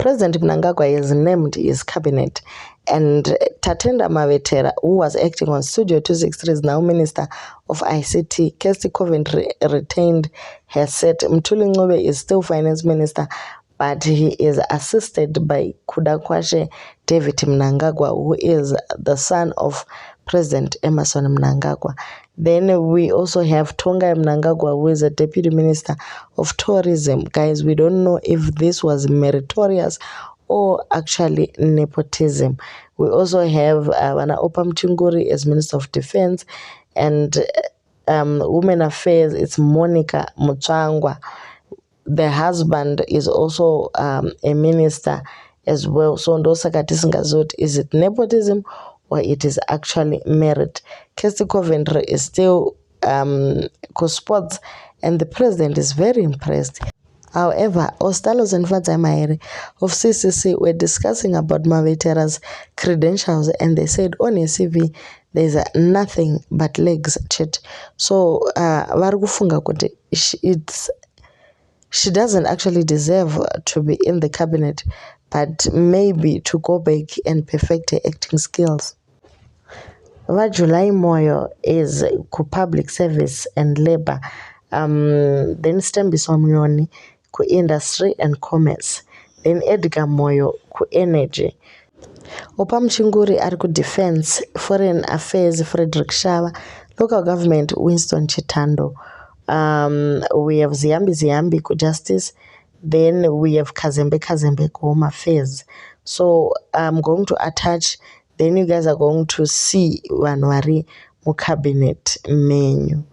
President Mnangagwa has named his cabinet, and Tatenda Mavetera, who was acting on Studio 263, is now Minister of ICT. Kirsty Coventry retained her seat. Mthuli is still Finance Minister, but he is assisted by Kudakwashe David Mnangagwa, who is the son of President Emerson Mnangagwa. Then we also have Tonga Mnangagwa, who is a Deputy Minister of Tourism. Guys, we don't know if this was meritorious or actually nepotism. We also have Wana Opamchunguri as Minister of Defense, and Women Affairs, it's Monica Muchangwa. The husband is also a minister as well. So is it nepotism or it is actually merit? Kirsty Coventry is still co-sports, and the president is very impressed. However, Ostalos and Fadzamaere of CCC were discussing about Mavetera's credentials, and they said on a CV there's nothing but legs chat. So she doesn't actually deserve to be in the cabinet, but maybe to go back and perfect her acting skills. July Moyo is public service and labor. Then Stembiso Mnyoni ku industry and commerce. Then Edgar Moyo ku energy. Opamchunguri ari ku defense, foreign affairs Frederick Shawa, local government Winston Chitando. We have Ziambi ku justice. Then we have Kazembe ku home affairs. So I'm going to attach. Then you guys are going to see Wanwari mu cabinet menu.